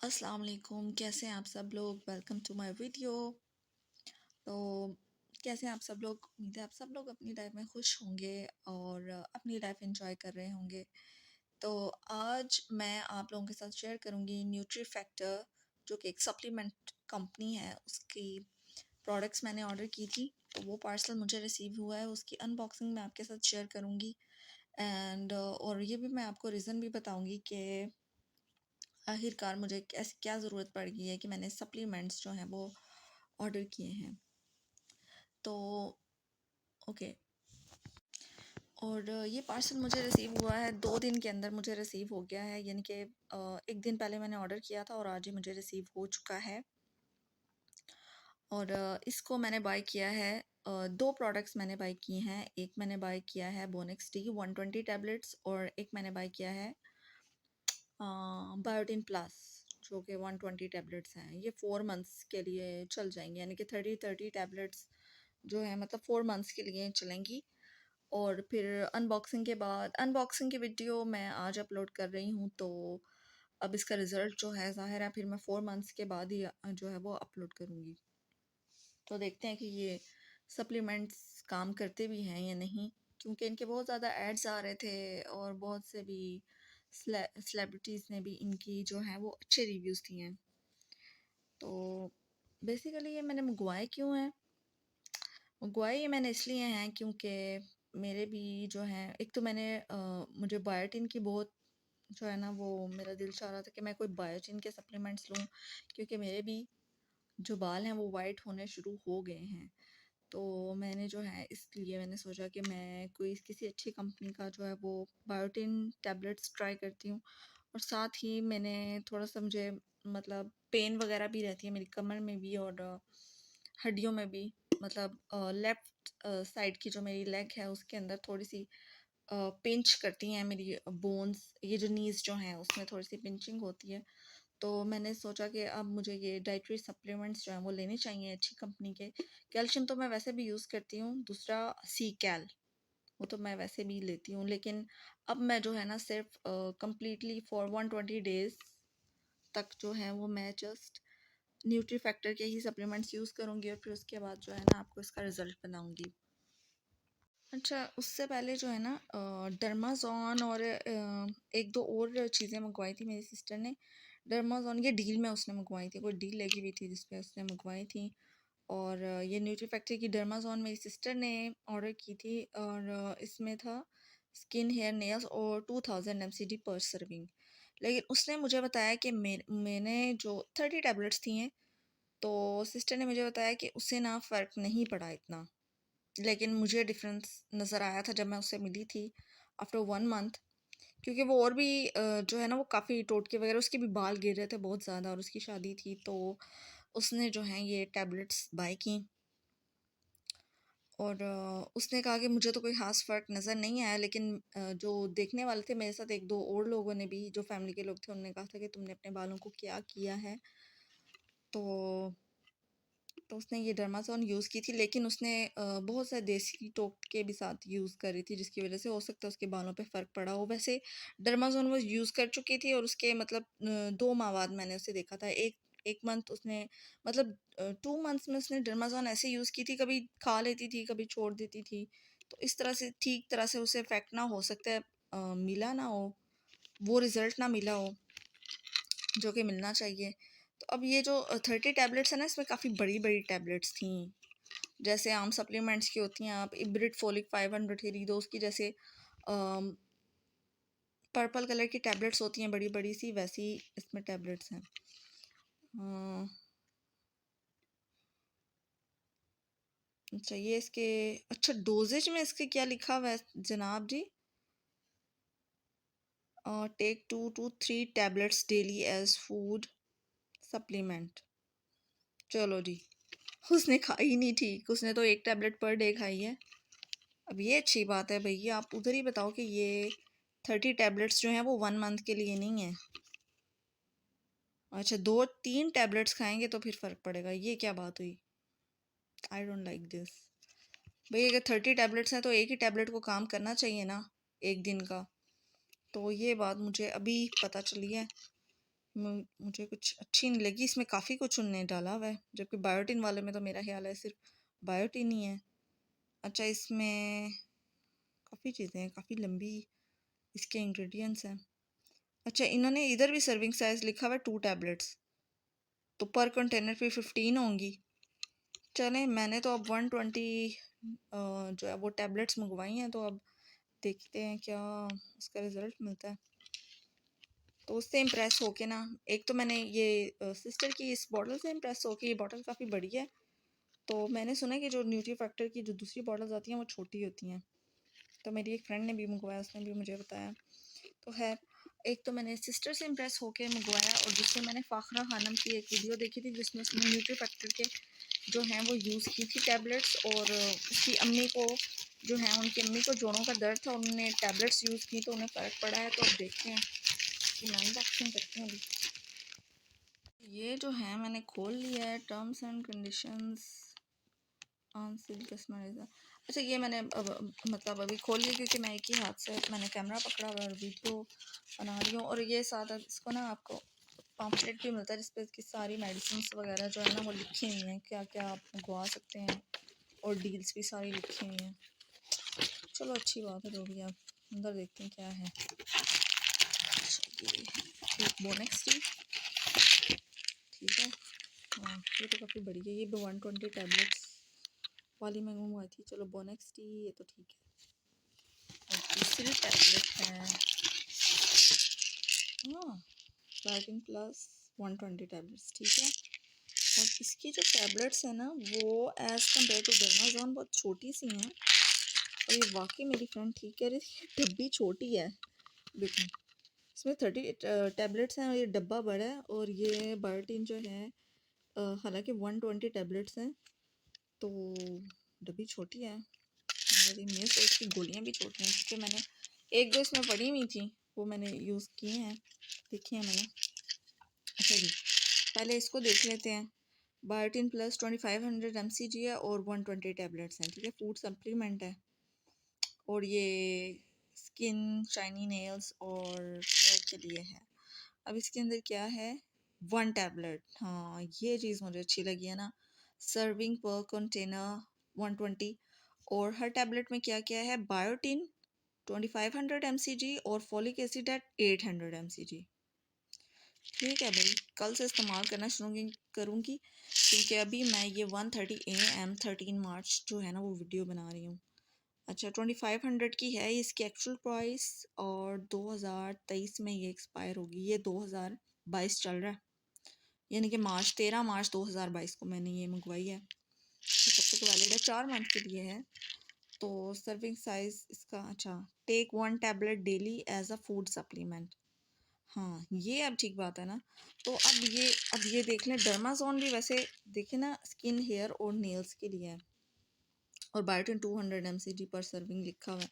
अस्सलाम वालेकुम, कैसे हैं आप सब लोग। Welcome to my video. तो कैसे हैं आप सब लोग। उम्मीद है आप सब लोग अपनी लाइफ में खुश होंगे और अपनी लाइफ एंजॉय कर रहे होंगे। तो आज मैं आप लोगों के साथ शेयर करूंगी न्यूट्री फैक्टर, जो कि एक सप्लीमेंट कंपनी है। उसकी प्रोडक्ट्स मैंने ऑर्डर की थी, तो वो पार्सल मुझे रिसीव हुआ है। उसकी अनबॉक्सिंग मैं आपके साथ शेयर करूंगी एंड और ये भी मैं आपको रीज़न भी बताऊंगी कि आखिरकार मुझे ऐसी क्या ज़रूरत पड़ गई है कि मैंने सप्लीमेंट्स जो हैं वो ऑर्डर किए हैं। तो ओके, और ये पार्सल मुझे रिसीव हुआ है 2 दिन के अंदर, मुझे रिसीव हो गया है। यानी कि 1 दिन पहले मैंने ऑर्डर किया था और आज ही मुझे रिसीव हो चुका है। और इसको मैंने बाय किया है, 2 प्रोडक्ट्स मैंने बाय किए हैं। एक मैंने बाय किया है बोनेक्स डी 120 टैबलेट्स और एक मैंने बाय किया है बायोटिन प्लस, जो कि 120 टैबलेट्स हैं। ये 4 मंथ्स के लिए चल जाएंगे, यानी कि 30 टैबलेट्स जो है मतलब 4 मंथ्स के लिए चलेंगी। और फिर अनबॉक्सिंग की वीडियो मैं आज अपलोड कर रही हूँ। तो अब इसका रिज़ल्ट जो है ज़ाहिर है फिर मैं 4 मंथ्स के बाद ही जो है वो अपलोड करूँगी। तो देखते हैं कि ये सप्लीमेंट्स काम करते भी हैं या नहीं, क्योंकि इनके बहुत ज़्यादा एड्स आ रहे थे और बहुत से भी सेलिब्रिटीज़ ने भी इनकी जो है वो अच्छे रिव्यूज़ दिए हैं। तो बेसिकली ये मैंने मंगवाए क्यों हैं, मंगवाए ये मैंने इसलिए हैं क्योंकि मेरे भी जो हैं, एक तो मुझे बायोटिन की बहुत जो है ना वो मेरा दिल चाह रहा था कि मैं कोई बायोटिन के सप्लीमेंट्स लूँ, क्योंकि मेरे भी जो बाल हैं वो वाइट होने शुरू हो गए हैं। तो मैंने जो है इसलिए मैंने सोचा कि मैं कोई किसी अच्छी कंपनी का जो है वो बायोटिन टैबलेट्स ट्राई करती हूँ। और साथ ही मैंने थोड़ा सा मुझे मतलब पेन वगैरह भी रहती है मेरी कमर में भी और हड्डियों में भी। मतलब लेफ़्ट साइड की जो मेरी लेग है उसके अंदर थोड़ी सी पिंच करती हैं मेरी बोन्स, ये जो नीज़ जो हैं उसमें थोड़ी सी पिंचिंग होती है। तो मैंने सोचा कि अब मुझे ये डाइटरी सप्लीमेंट्स जो हैं वो लेने चाहिए अच्छी कंपनी के। कैल्शियम तो मैं वैसे भी यूज़ करती हूँ, दूसरा सी कैल, वो तो मैं वैसे भी लेती हूँ। लेकिन अब मैं जो है ना सिर्फ कंप्लीटली फॉर 120 डेज़ तक जो है वो मैं जस्ट न्यूट्री फैक्टर के ही सप्लीमेंट्स यूज़ करूँगी और फिर उसके बाद जो है ना आपको इसका रिज़ल्ट बताऊँगी। अच्छा, उससे पहले जो है ना डर्माज़ोन और एक दो और चीज़ें मंगवाई थी मेरी सिस्टर ने। डर्माज़ोन ये डील में उसने मंगवाई थी, कोई डील लगी हुई थी जिस पे उसने मंगवाई थी। और ये न्यूट्री फैक्ट्री की डर्माज़ोन मेरी सिस्टर ने ऑर्डर की थी और इसमें था स्किन हेयर नेल्स और 2000 mcd पर सर्विंग। लेकिन उसने मुझे बताया कि मैंने जो 30 टैबलेट्स थी हैं, तो सिस्टर ने मुझे बताया कि उससे ना फ़र्क नहीं पड़ा इतना। लेकिन मुझे डिफरेंस नज़र आया था जब मैं उससे मिली थी आफ्टर 1 मंथ, क्योंकि वो और भी जो है ना वो काफ़ी टोटके वगैरह, उसके भी बाल गिर रहे थे बहुत ज़्यादा और उसकी शादी थी, तो उसने जो है ये टैबलेट्स बाय की। और उसने कहा कि मुझे तो कोई ख़ास फ़र्क नज़र नहीं आया, लेकिन जो देखने वाले थे मेरे साथ, एक दो और लोगों ने भी, जो फैमिली के लोग थे, उन्होंने कहा था कि तुमने अपने बालों को क्या किया है। तो उसने ये डर्माज़ोन यूज़ की थी, लेकिन उसने बहुत सारे देसी टोटके भी साथ यूज़ करी थी, जिसकी वजह से हो सकता है उसके बालों पे फ़र्क पड़ा हो। वैसे डर्माज़ोन वो यूज़ कर चुकी थी और उसके मतलब 2 माह बाद मैंने उसे देखा था। एक मंथ उसने मतलब 2 मंथ्स में उसने डर्माज़ोन ऐसे यूज़ की थी, कभी खा लेती थी, कभी छोड़ देती थी। तो इस तरह से ठीक तरह से उसे इफ़ेक्ट ना हो सकता है मिला ना हो, वो रिज़ल्ट ना मिला हो जो कि मिलना चाहिए। तो अब ये जो 30 टैबलेट्स हैं ना, इसमें काफ़ी बड़ी-बड़ी टैबलेट्स थी। जैसे आम सप्लीमेंट्स की होती हैं, आप इब्रिड फोलिक 500 टेरीडोज की जैसे पर्पल कलर की टैबलेट्स होती हैं बड़ी बड़ी सी, वैसी इसमें टैबलेट्स हैं। अच्छा, ये इसके अच्छा डोजेज में इसके क्या लिखा हुआ है जनाब जी। Take 2 to 3 tablets daily as food supplement. चलो जी, उसने खाई नहीं ठीक, उसने तो 1 टैबलेट पर डे खाई है। अब ये अच्छी बात है भैया, आप उधर ही बताओ कि ये 30 टैबलेट्स जो हैं वो 1 मंथ के लिए नहीं है। अच्छा, 2-3 टैबलेट्स खाएंगे तो फिर फ़र्क पड़ेगा, ये क्या बात हुई। I don't like this. भाई अगर 30 टैबलेट्स हैं तो एक ही टैबलेट को काम करना चाहिए ना, एक दिन का। तो ये बात मुझे अभी पता चली है। मुझे कुछ अच्छी नहीं लगी, इसमें काफ़ी कुछ उन्होंने डाला हुआ है, जबकि बायोटिन वाले में तो मेरा ख्याल है सिर्फ बायोटिन ही है। अच्छा, इसमें काफ़ी चीज़ें हैं, काफ़ी लंबी इसके इंग्रेडिएंट्स हैं। अच्छा, इन्होंने इधर भी सर्विंग साइज़ लिखा हुआ है 2 टैबलेट्स, तो पर कंटेनर पे 15 होंगी। चलें, मैंने तो अब 120 जो है वो टैबलेट्स मंगवाई हैं, तो अब देखते हैं क्या उसका रिज़ल्ट मिलता है। तो उससे इम्प्रेस होके ना, एक तो मैंने ये सिस्टर की इस बॉटल से इम्प्रेस होके, ये बॉटल काफ़ी बड़ी है। तो मैंने सुना है कि जो न्यूट्री फैक्टर की जो दूसरी बॉटल्स आती हैं वो छोटी होती हैं, तो मेरी एक फ्रेंड ने भी मंगवाया, उसने भी मुझे बताया। तो है, एक तो मैंने सिस्टर से इम्प्रेस होके मंगवाया, और दूसरे मैंने फ़ाखरा खानम की एक वीडियो देखी थी जिसमें उसने न्यूट्री फैक्टर के जो हैं वो यूज़ की थी टैबलेट्स, और उसकी अम्मी को जो है, उनकी अम्मी को जोड़ों का दर्द था, उन्होंने टैबलेट्स यूज़ की तो उन्हें फ़र्क पड़ा है। तो अब देखते हैं कि मैं अनबॉक्सिंग करती हूँ अभी। ये जो है मैंने खोल लिया है, terms and conditions on sale customer. अच्छा, ये मैंने मतलब अभी खोल लिया क्योंकि मैं एक ही हाथ से मैंने कैमरा पकड़ा हुआ है और वीडियो बना रही हूँ। और ये साथ इसको ना आपको पम्फलेट भी मिलता है जिस पर इसकी सारी मेडिसिन वगैरह जो है ना वो लिखी हुई हैं, क्या क्या आप मंगवा सकते हैं, और डील्स भी सारी लिखी हुई हैं। चलो अच्छी बात है, जो भी आप अंदर देखते हैं क्या है। एक बोनेक्स टी, ठीक है। हाँ, ये तो काफ़ी बड़ी है, ये भी 120 टैबलेट्स वाली मैं मंगवाई थी। चलो बोनेक्स टी, ये तो ठीक है। और दूसरी टैबलेट है हाँ, बायोटिन प्लस 120 टैबलेट्स, ठीक है। और इसकी जो टैबलेट्स हैं ना वो एज़ कम्पेयर टू डर्माज़ोन बहुत छोटी सी हैं, और ये वाकई मेरी फ्रेंड ठीक कह रही थी, डब्बी छोटी है। देखो, इसमें 30 टैबलेट्स हैं और ये डब्बा बड़ा है, और ये बायोटिन जो है हालांकि 120 टैबलेट्स हैं, तो डब्बी छोटी है। मेरी मेरे से इसकी गोलियाँ भी छोटी हैं, क्योंकि मैंने एक दो इसमें पड़ी हुई थी, वो मैंने यूज़ किए हैं, देखी हैं मैंने। अच्छा जी, पहले इसको देख लेते हैं। बायोटिन प्लस 2500 mcg है और 120 टैबलेट्स हैं, ठीक है। फूड सप्लीमेंट है, और ये स्किन, शाइनी नेल्स और हेयर के लिए है। अब इसके अंदर क्या है, 1 टैबलेट, हाँ ये चीज़ मुझे अच्छी लगी है ना। सर्विंग पर कंटेनर 120, और हर टैबलेट में क्या क्या है, बायोटिन 2500 mcg और फॉलिक एसिड एट 800 mcg। ठीक है भाई, कल से इस्तेमाल करना शुरू करूँगी, क्योंकि अभी मैं ये 1:30 AM 13 मार्च जो है ना वो वीडियो बना रही हूँ। अच्छा, 2500 की है इसकी एक्चुअल प्राइस, और 2023 में ये एक्सपायर होगी। ये 2022 चल रहा है, यानी कि मार्च 13 मार्च 2022 को मैंने ये मंगवाई है, तो तब तक वैलिड है, 4 मंथ के लिए है। तो सर्विंग साइज इसका, अच्छा, take 1 tablet daily as a food supplement. हाँ, ये अब ठीक बात है ना। तो अब ये देख लें, डर्माज़ोन भी वैसे देखें ना स्किन, हेयर और नेल्स के लिए है, और बायोटिन 200 mcg पर सर्विंग लिखा हुआ है,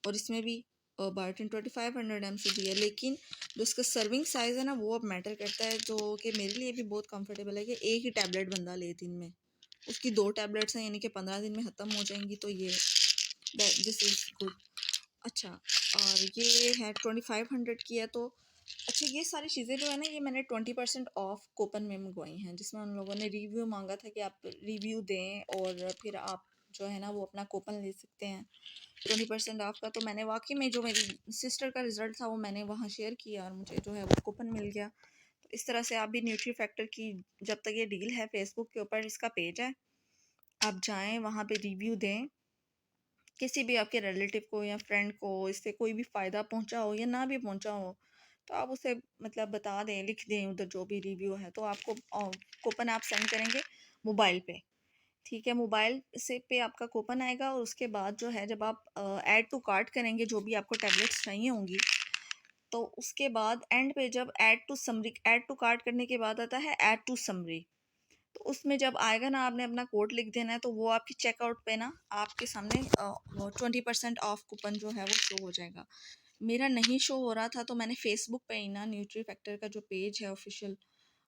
और इसमें भी बायोटिन 2500 mcg है। लेकिन जो इसका सर्विंग साइज़ है ना वो अब मैटर करता है, जो कि मेरे लिए भी बहुत कंफर्टेबल है कि एक ही टैबलेट बंदा ले दिन में, उसकी 2 टैबलेट्स हैं यानी कि 15 दिन में ख़त्म हो जाएंगी, तो ये दिस इज़ गुड। अच्छा, और ये है 2500 की है। तो अच्छा, ये सारी चीज़ें जो है ना ये मैंने 20% ऑफ कूपन में मंगवाई हैं, जिसमें उन लोगों ने रिव्यू मांगा था कि आप रिव्यू दें और फिर आप जो है ना वो अपना कूपन ले सकते हैं 20% ऑफ का। तो मैंने वाकई में जो मेरी सिस्टर का रिज़ल्ट था वो मैंने वहाँ शेयर किया, और मुझे जो है वो कूपन मिल गया। तो इस तरह से आप भी न्यूट्री फैक्टर की, जब तक ये डील है, फेसबुक के ऊपर इसका पेज है, आप जाएँ वहाँ पर रिव्यू दें, किसी भी आपके रिलेटिव को या फ्रेंड को इससे कोई भी फ़ायदा पहुंचा हो या ना भी पहुंचा हो, तो आप उसे मतलब बता दें, लिख दें उधर जो भी रिव्यू है, तो आपको कूपन आप सेंड करेंगे मोबाइल पे, ठीक है। मोबाइल से पे आपका कूपन आएगा, और उसके बाद जो है जब आप ऐड टू कार्ट करेंगे जो भी आपको टैबलेट्स चाहिए होंगी, तो उसके बाद एंड पे जब ऐड टू कार्ट करने के बाद आता है ऐड टू समरी, तो उसमें जब आएगा ना आपने अपना कोड लिख देना है, तो वो आपके चेकआउट पे ना आपके सामने वो 20% ऑफ कूपन जो है वो शो हो जाएगा। मेरा नहीं शो हो रहा था, तो मैंने फेसबुक पे ही ना न्यूट्री फैक्टर का जो पेज है ऑफिशियल,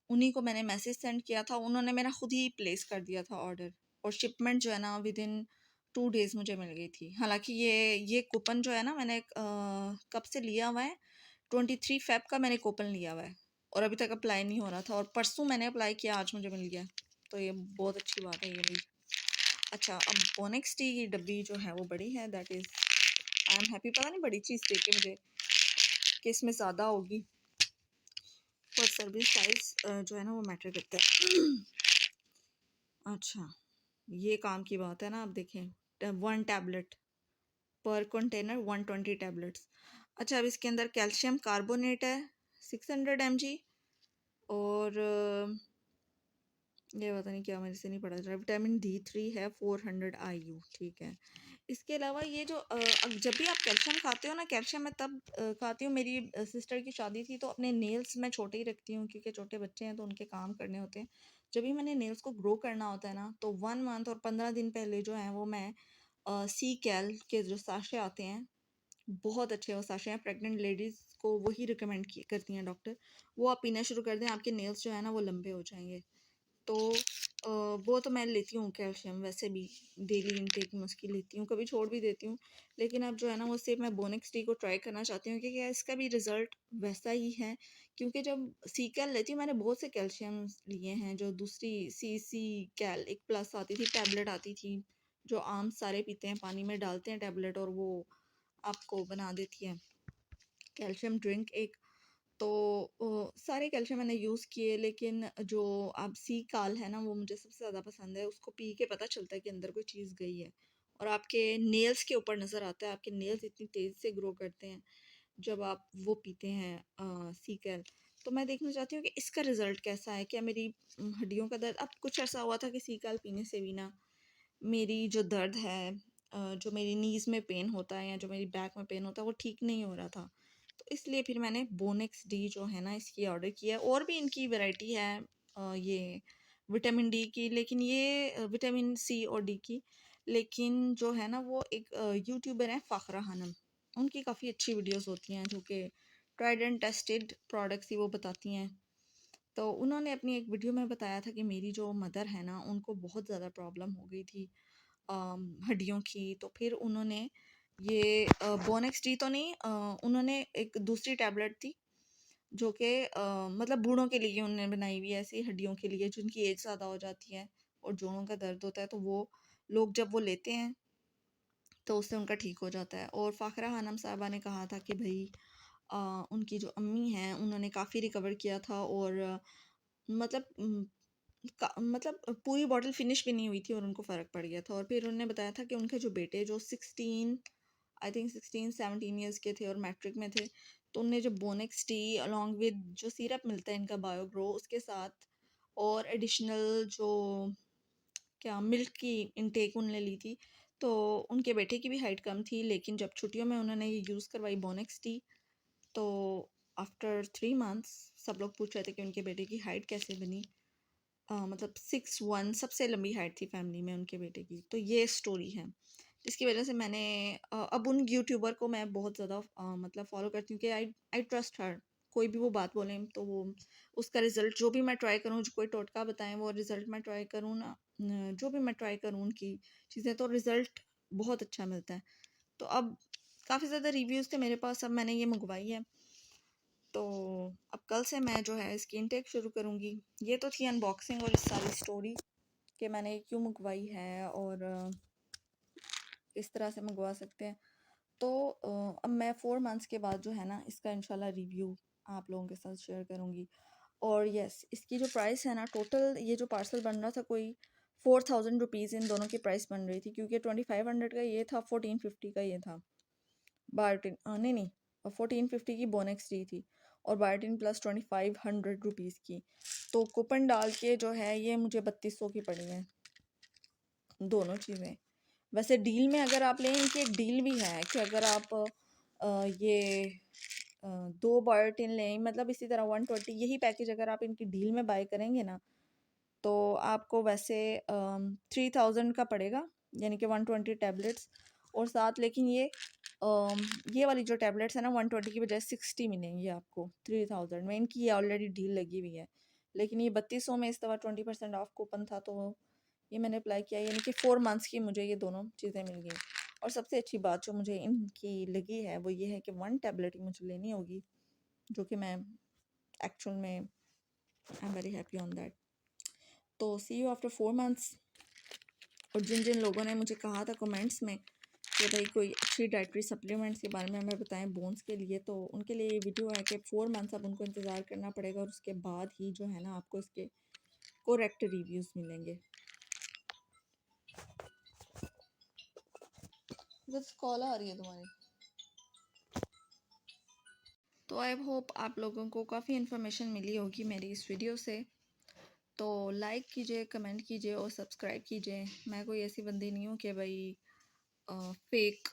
उन्हीं को मैंने मैसेज सेंड किया था, उन्होंने मेरा खुद ही प्लेस कर दिया था ऑर्डर, और शिपमेंट जो है ना विद इन 2 डेज़ मुझे मिल गई थी। हालांकि ये कूपन जो है ना मैंने कब से लिया हुआ है, 23 फेब का मैंने कूपन लिया हुआ है, और अभी तक अप्लाई नहीं हो रहा था, और परसों मैंने अप्लाई किया, आज मुझे मिल गया। तो ये बहुत अच्छी बात है ये भी। अच्छा, अब बोनेक्स टी की डब्बी जो है वो बड़ी है, that is I am happy. पता नहीं बड़ी चीज़ देख के मुझे कि इसमें ज़्यादा होगी, पर सर्विस साइज जो है ना वो मैटर करता है। अच्छा, ये काम की बात है ना। आप देखें 1 टैबलेट पर कंटेनर, 120 टैबलेट्स। अच्छा, अब इसके अंदर कैल्शियम कार्बोनेट है 600 mg, और ये पता नहीं क्या, मेरे से नहीं पढ़ा जा रहा। विटामिन D3 है 400 IU, ठीक है। इसके अलावा ये जो जब भी आप कैल्शियम खाते हो ना, कैल्शियम मैं तब खाती हूँ, मेरी सिस्टर की शादी थी तो अपने नेल्स मैं छोटे ही रखती हूँ क्योंकि छोटे बच्चे हैं तो उनके काम करने होते हैं। जब भी मैंने नेल्स को ग्रो करना होता है ना, तो 1 मंथ और 15 दिन पहले जो है वो मैं सी कैल के जो साशे आते हैं, बहुत अच्छे वो साशे हैं, प्रेग्नेंट लेडीज़ को वही रिकमेंड करती हैं डॉक्टर। वो आप पीना शुरू कर दें, आपके नेल्स जो है ना वो लंबे हो जाएंगे। तो वो तो मैं लेती हूँ कैल्शियम, वैसे भी डेली इनटेक में उसकी लेती हूँ, कभी छोड़ भी देती हूँ। लेकिन अब जो है ना वो सिर्फ मैं बोनेक्स टी को ट्राई करना चाहती हूँ क्योंकि इसका भी रिज़ल्ट वैसा ही है। क्योंकि जब सी कैल लेती हूँ, मैंने बहुत से कैल्शियम लिए हैं, जो दूसरी सी कैल एक प्लस आती थी, टैबलेट आती थी, जो आम सारे पीते हैं, पानी में डालते हैं टैबलेट और वो आपको बना देती है कैल्शियम ड्रिंक एक। तो सारे कैल्शियम मैंने यूज़ किए, लेकिन जो अब सी काल है ना वो मुझे सबसे ज़्यादा पसंद है। उसको पी के पता चलता है कि अंदर कोई चीज़ गई है, और आपके नेल्स के ऊपर नज़र आता है, आपके नेल्स इतनी तेज़ से ग्रो करते हैं जब आप वो पीते हैं सी कैल। तो मैं देखना चाहती हूँ कि इसका रिज़ल्ट कैसा है, क्या मेरी हड्डियों का दर्द। अब कुछ ऐसा हुआ था कि सी कैल पीने से भी ना मेरी जो दर्द है, जो मेरी नीज़ में पेन होता है या जो मेरी बैक में पेन होता है, वो ठीक नहीं हो रहा था। तो इसलिए फिर मैंने बोनेक्स डी जो है ना इसकी ऑर्डर किया। और भी इनकी वैरायटी है ये विटामिन डी की, लेकिन ये विटामिन सी और डी की। लेकिन जो है ना वो एक यूट्यूबर है फ़ाखरा खानम, उनकी काफ़ी अच्छी वीडियोस होती हैं जो कि ट्राइड एंड टेस्टेड प्रोडक्ट्स ही वो बताती हैं। तो उन्होंने अपनी एक वीडियो में बताया था कि मेरी जो मदर है ना उनको बहुत ज़्यादा प्रॉब्लम हो गई थी हड्डियों की। तो फिर उन्होंने ये बोनेक्स टी तो नहीं, उन्होंने एक दूसरी टैबलेट थी जो कि मतलब बूढ़ों के लिए उन्होंने बनाई हुई है, ऐसी हड्डियों के लिए जिनकी एज ज़्यादा हो जाती है और जोड़ों का दर्द होता है, तो वो लोग जब वो लेते हैं तो उससे उनका ठीक हो जाता है। और फ़ाखरा खानम साहबा ने कहा था कि भाई उनकी जो अम्मी हैं उन्होंने काफ़ी रिकवर किया था, और मतलब मतलब पूरी बॉटल फिनिश भी नहीं हुई थी और उनको फ़र्क पड़ गया था। और फिर उन्होंने बताया था कि उनके जो बेटे जो 16 आई थिंक 16-17 ईयर्स के थे और मैट्रिक में थे, तो उनने जो बोनेक्स टी अलॉन्ग विद जो सिरप मिलता है इनका बायोग्रो, उसके साथ और एडिशनल जो क्या मिल्क की इनटेक उन्होंने ली थी। तो उनके बेटे की भी हाइट कम थी, लेकिन जब छुट्टियों में उन्होंने ये यूज़ करवाई बोनेक्स टी, तो आफ्टर 3 मंथ्स सब लोग पूछ रहे थे कि उनके बेटे की हाइट कैसे बनी। मतलब 6'1" सबसे लंबी हाइट थी फैमिली में उनके बेटे की। तो ये स्टोरी है जिसकी वजह से मैंने अब उन यूट्यूबर को मैं बहुत ज़्यादा मतलब फॉलो करती हूँ कि आई आई ट्रस्ट हर। कोई भी वो बात बोलें तो वो उसका रिज़ल्ट जो भी मैं ट्राई करूँ, जो कोई टोटका बताएं वो रिज़ल्ट मैं ट्राई करूँ ना, जो भी मैं ट्राई करूँ उनकी चीज़ें, तो रिज़ल्ट बहुत अच्छा मिलता है। तो अब काफ़ी ज़्यादा रिव्यूज़ थे मेरे पास, अब मैंने ये मंगवाई है। तो अब कल से मैं जो है इसकी इनटेक शुरू करूँगी। ये तो थी अनबॉक्सिंग और इस सारी स्टोरी कि मैंने क्यों मंगवाई है और किस तरह से मंगवा सकते हैं। तो अब मैं 4 मंथ्स के बाद जो है ना इसका इंशाल्लाह रिव्यू आप लोगों के साथ शेयर करूँगी। और यस, इसकी जो प्राइस है ना, टोटल ये जो पार्सल बन रहा था कोई 4000 रुपीज़ इन दोनों की प्राइस बन रही थी, क्योंकि 2500 का ये था, 1450 का ये था। बार्टिन नहीं नहीं, 1450 की बोनेक्स डी थी और बार्टिन प्लस 2500 रुपीज़ की। तो कूपन डाल के जो है ये मुझे 3200 की पड़ी है दोनों चीज़ें। वैसे डील में अगर आप लें, इनकी एक डील भी है कि अगर आप ये 2 बायोटिन लें, मतलब इसी तरह 120 यही पैकेज अगर आप इनकी डील में बाय करेंगे ना, तो आपको वैसे 3000 का पड़ेगा, यानी कि 120 टैबलेट्स। और साथ लेकिन ये वाली जो टैबलेट्स है ना 120 की बजाय 60 मिलेंगी आपको 3000 में। इनकी ये ऑलरेडी डील लगी हुई है, लेकिन ये 3200 में इस दफ़ा 20% ऑफ कूपन था, तो ये मैंने अप्लाई किया, यानी कि 4 मंथ्स की मुझे ये दोनों चीज़ें मिल गई। और सबसे अच्छी बात जो मुझे इनकी लगी है वो ये है कि 1 टैबलेट ही मुझे लेनी होगी, जो कि मैं एक्चुअल में I am very happy on that. तो सी यू आफ्टर 4 मंथ्स। और जिन जिन लोगों ने मुझे कहा था कमेंट्स में कि भाई कोई अच्छी डाइटरी सप्लीमेंट्स के बारे में हमें बताएं बोन्स के लिए, तो उनके लिए ये वीडियो है कि 4 मंथ्स अब उनको इंतज़ार करना पड़ेगा और उसके बाद ही जो है ना आपको इसके करेक्ट रिव्यूज़ मिलेंगे। बस कॉल आ रही है तुम्हारी। तो आई होप आप लोगों को काफ़ी इन्फॉर्मेशन मिली होगी मेरी इस वीडियो से। तो लाइक कीजिए, कमेंट कीजिए और सब्सक्राइब कीजिए। मैं कोई ऐसी बंदी नहीं हूँ कि भाई फेक